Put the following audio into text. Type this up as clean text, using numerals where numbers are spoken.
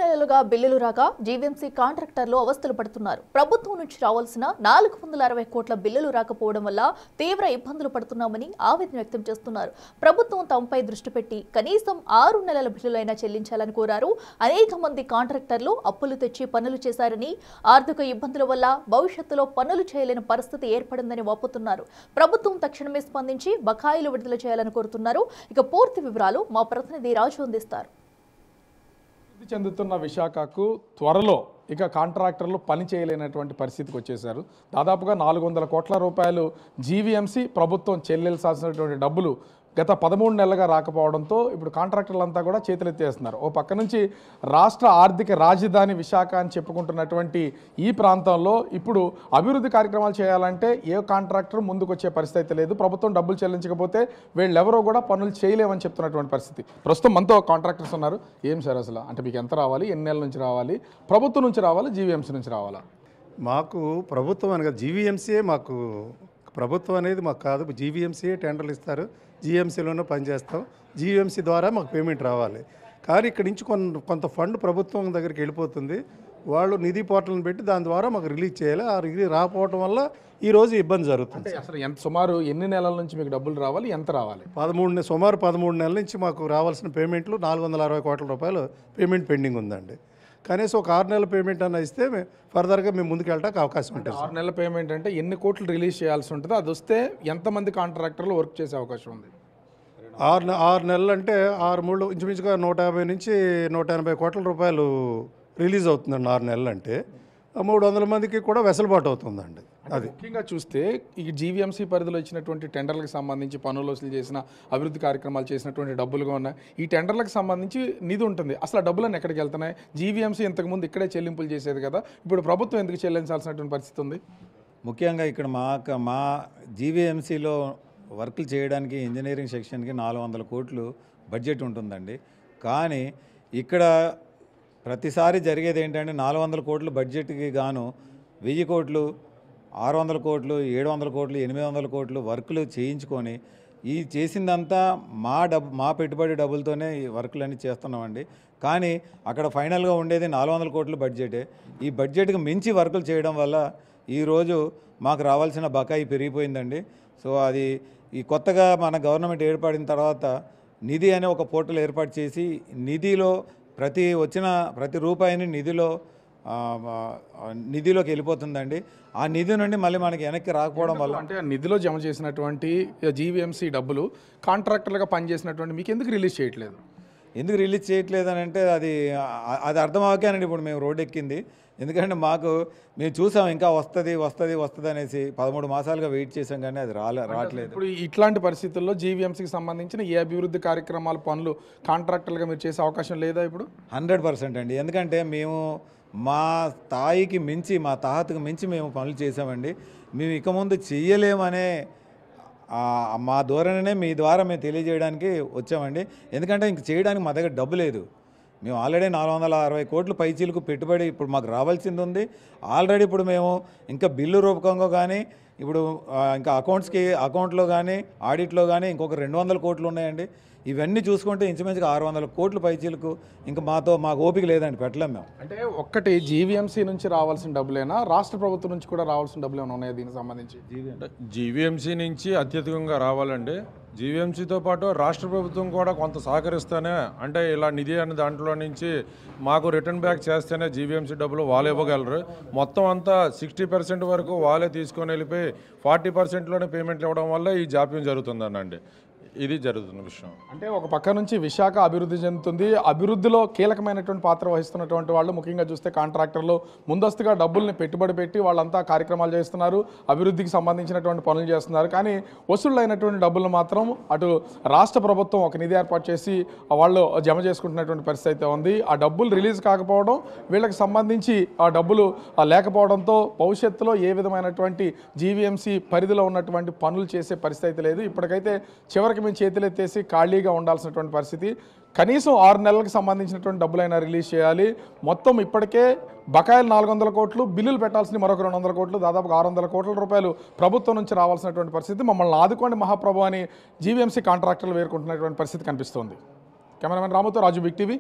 నెలలుగా బిల్లులు రాక జీవీఎంసీ కాంట్రాక్టర్లు అవస్థలు పడుతున్నారు. ప్రభుత్వం నుంచి రావాల్సిన 460 కోట్ల బిల్లులు రాకపోవడం వల్ల తీవ్ర ఇబ్బందులు పడుతున్నామని ఆవేదన వ్యక్తం చేస్తున్నారు. ప్రభుత్వం తమపై దృష్టి పెట్టి కనీసం 6 నెలల బిల్లులైనా చెల్లించాలని కోరారు. అనేక మంది కాంట్రాక్టర్లు అప్పులు తెచ్చి పనులు చేశారని, ఆర్థిక ఇబ్బందుల వల్ల భవిష్యత్తులో పనులు చేయలేని పరిస్థితి ఏర్పడిందని వాపోతున్నారు. ప్రభుత్వం తక్షణమే స్పందించి బకాయిలు విడుదల చేయాలని కోరుతున్నారు. ఇక పూర్తి వివరాలు మా ప్రతినిధి రాజు అందిస్తారు. చెందుతున్న విశాఖకు త్వరలో ఇక కాంట్రాక్టర్లు పని చేయలేనటువంటి పరిస్థితికి వచ్చేశారు. దాదాపుగా 400 కోట్ల రూపాయలు జీవీఎంసీ ప్రభుత్వం చెల్లించాల్సినటువంటి డబ్బులు గత 13 నెలలుగా రాకపోవడంతో ఇప్పుడు కాంట్రాక్టర్లంతా కూడా చేతులెత్తేస్తున్నారు. ఓ పక్క నుంచి రాష్ట్ర ఆర్థిక రాజధాని విశాఖ అని చెప్పుకుంటున్నటువంటి ఈ ప్రాంతంలో ఇప్పుడు అభివృద్ధి కార్యక్రమాలు చేయాలంటే ఏ కాంట్రాక్టర్ ముందుకు వచ్చే పరిస్థితి లేదు. ప్రభుత్వం డబ్బులు చెల్లించకపోతే వీళ్ళెవరో కూడా పనులు చేయలేమని చెప్తున్నటువంటి పరిస్థితి. ప్రస్తుతం మనతో కాంట్రాక్టర్స్ ఉన్నారు. ఏం సార్ అసలు అంటే మీకు ఎంత రావాలి, ఎన్ని నెలల నుంచి రావాలి, ప్రభుత్వం నుంచి రావాలి, జీవీఎంసీ నుంచి రావాలా? మాకు ప్రభుత్వం అనగా జీవీఎంసీయే మాకు, ప్రభుత్వం అనేది మాకు కాదు. జీవీఎంసీయే టెండర్లు ఇస్తారు, జీఎంసీలోనే పనిచేస్తాం. జీవీఎంసీ ద్వారా మాకు పేమెంట్ రావాలి. కానీ ఇక్కడి నుంచి కొంత ఫండ్ ప్రభుత్వం దగ్గరికి వెళ్ళిపోతుంది. వాళ్ళు నిధి పోర్టల్ని పెట్టి దాని ద్వారా మాకు రిలీజ్ చేయాలి. ఆ రిలీజ్ రాకపోవడం వల్ల ఈరోజు ఇబ్బంది జరుగుతుంది. అసలు సుమారు ఎన్ని నెలల నుంచి మీకు డబ్బులు రావాలి, ఎంత రావాలి? సుమారు 13 నెలల నుంచి మాకు రావాల్సిన పేమెంట్లు 460 కోట్ల రూపాయలు పేమెంట్ పెండింగ్ ఉందండి. కనీసం ఒక 6 నెలల పేమెంట్ అన్న ఇస్తే ఫర్దర్గా మేము ముందుకు వెళ్ళడానికి అవకాశం ఉంటుంది. 6 నెలల పేమెంట్ అంటే ఎన్ని కోట్లు రిలీజ్ చేయాల్సి ఉంటుంది? అది వస్తే ఎంతమంది కాంట్రాక్టర్లు వర్క్ చేసే అవకాశం ఉంది? 6 నెలలు అంటే 6 ఇంచుమించుగా 150 నుంచి 180 కోట్ల రూపాయలు రిలీజ్ అవుతుందండి. 6 నెలలు అంటే 300 మందికి కూడా వెసులుబాటు అవుతుందండి. అది ముఖ్యంగా చూస్తే ఈ జీవీఎంసీ పరిధిలో ఇచ్చినటువంటి టెండర్లకు సంబంధించి పనులు వసూలు చేసిన, అభివృద్ధి కార్యక్రమాలు చేసినటువంటి డబ్బులుగా ఉన్నాయి. ఈ టెండర్లకు సంబంధించి నిధి ఉంటుంది. అసలు ఆ డబ్బులన్నీ ఎక్కడికి వెళ్తున్నాయి? జీవీఎంసీ ఇంతకుముందు ఇక్కడే చెల్లింపులు చేసేది కదా, ఇప్పుడు ప్రభుత్వం ఎందుకు చెల్లించాల్సినటువంటి పరిస్థితి ఉంది? ముఖ్యంగా ఇక్కడ మా జీవీఎంసీలో వర్కులు చేయడానికి ఇంజనీరింగ్ సెక్షన్కి 400 కోట్లు బడ్జెట్ ఉంటుందండి. కానీ ఇక్కడ ప్రతిసారి జరిగేది ఏంటంటే 400 కోట్లు బడ్జెట్కి గాను 1000 కోట్లు, 600 కోట్లు, 700 కోట్లు, 800 కోట్లు వర్కులు చేయించుకొని ఈ చేసిందంతా మా పెట్టుబడి డబ్బులతోనే ఈ వర్కులన్నీ చేస్తున్నామండి. కానీ అక్కడ ఫైనల్గా ఉండేది 400 కోట్ల బడ్జెటే. ఈ బడ్జెట్కి మించి వర్కులు చేయడం వల్ల ఈరోజు మాకు రావాల్సిన బకాయి పెరిగిపోయిందండి. సో అది ఈ కొత్తగా మన గవర్నమెంట్ ఏర్పడిన తర్వాత నిధి అనే ఒక పోర్టల్ ఏర్పాటు చేసి నిధిలో ప్రతి రూపాయిని నిధిలోకి వెళ్ళిపోతుందండి. ఆ నిధి నుండి మళ్ళీ మనకి వెనక్కి రాకపోవడం వల్ల అంటే నిధిలో జమ చేసినటువంటి జీవీఎంసీ డబ్బులు కాంట్రాక్టర్లుగా పనిచేసినటువంటి మీకు ఎందుకు రిలీజ్ చేయట్లేదు? ఎందుకు రిలీజ్ చేయట్లేదు అని అంటే అది అర్థం అవ్వకేనండి ఇప్పుడు మేము రోడ్ ఎక్కింది. ఎందుకంటే మేము చూసాం ఇంకా వస్తుంది అనేసి 13 మాసాలుగా వెయిట్ చేసాం, కానీ అది రావట్లేదు. ఇప్పుడు ఇట్లాంటి పరిస్థితుల్లో జీవీఎంసీకి సంబంధించిన ఏ అభివృద్ధి కార్యక్రమాల పనులు కాంట్రాక్టర్లుగా మీరు చేసే అవకాశం లేదా ఇప్పుడు? 100% అండి. ఎందుకంటే మేము మా స్థాయికి మించి, మా తాహతకు మించి మేము పనులు చేసామండి. మేము ఇక ముందు చెయ్యలేమనే మా ధోరణినే మీ ద్వారా మేము తెలియజేయడానికి వచ్చామండి. ఎందుకంటే ఇంక చేయడానికి మా దగ్గర డబ్బు లేదు. మేము ఆల్రెడీ 460 కోట్లు పైచీలకు పెట్టుబడి ఇప్పుడు మాకు రావాల్సింది ఉంది. ఆల్రెడీ ఇప్పుడు మేము ఇంకా బిల్లు రూపకంగా కానీ ఇప్పుడు ఇంకా అకౌంట్లో కానీ ఆడిట్లో కానీ ఇంకొక 200 కోట్లు ఉన్నాయండి. ఇవన్నీ చూసుకుంటే ఇంచుమించుగా 600 కోట్లు పైచీలకు ఇంకా మాకు ఓపిక లేదండి, పెట్టలేం మేము. అంటే ఒక్కటి జీవీఎంసీ నుంచి రావాల్సిన డబ్బులేనా, రాష్ట్ర ప్రభుత్వం నుంచి కూడా రావాల్సిన డబ్బులు ఏమైనా ఉన్నాయా దీనికి సంబంధించి? జీవీఎంసీ నుంచి అత్యధికంగా రావాలండి. జీవీఎంసీతో పాటు రాష్ట్ర ప్రభుత్వం కూడా కొంత సహకరిస్తేనే, అంటే ఇలా నిధి అనే దాంట్లో నుంచి మాకు రిటర్న్ బ్యాక్ చేస్తేనే జీవీఎంసీ డబ్బులు వాళ్ళు ఇవ్వగలరు. మొత్తం అంతా 60% వరకు వాళ్ళే తీసుకొని వెళ్ళిపోయి 40%లోనే పేమెంట్లు ఇవ్వడం వల్ల ఈ జాప్యం జరుగుతుందనండి. ఇది జరుగుతున్న విషయం. అంటే ఒక పక్క నుంచి విశాఖ అభివృద్ధి చెందుతుంది. అభివృద్ధిలో కీలకమైనటువంటి పాత్ర వహిస్తున్నటువంటి వాళ్ళు ముఖ్యంగా చూస్తే కాంట్రాక్టర్లు ముందస్తుగా డబ్బుల్ని పెట్టుబడి పెట్టి వాళ్ళంతా కార్యక్రమాలు చేస్తున్నారు, అభివృద్ధికి సంబంధించినటువంటి పనులు చేస్తున్నారు. కానీ వసూళ్ళైనటువంటి డబ్బులను మాత్రం అటు రాష్ట్ర ప్రభుత్వం ఒక నిధి ఏర్పాటు చేసి వాళ్ళు జమ చేసుకుంటున్నటువంటి పరిస్థితి అయితే ఉంది. ఆ డబ్బులు రిలీజ్ కాకపోవడం, వీళ్ళకి సంబంధించి ఆ డబ్బులు లేకపోవడంతో భవిష్యత్తులో ఏ విధమైనటువంటి జీవీఎంసీ పరిధిలో ఉన్నటువంటి పనులు చేసే పరిస్థితి అయితే లేదు. ఇప్పటికైతే చివరికి మేము చేతులెత్తేసి ఖాళీగా ఉండాల్సినటువంటి పరిస్థితి. కనీసం 6 నెలలకు సంబంధించినటువంటి డబ్బులైనా రిలీజ్ చేయాలి. మొత్తం ఇప్పటికే బకాయిలు 400 కోట్లు, బిల్లులు పెట్టాల్సిన మరొక 200 కోట్లు, దాదాపు 600 కోట్ల రూపాయలు ప్రభుత్వం నుంచి రావాల్సినటువంటి పరిస్థితి. మమ్మల్ని ఆదుకోండి మహాప్రభు అని జీవీఎంసీ కాంట్రాక్టర్లు వేరుకుంటున్నటువంటి పరిస్థితి కనిపిస్తోంది. కెమెరామెన్ రాముతో రాజు, బిగ్ టీవీ.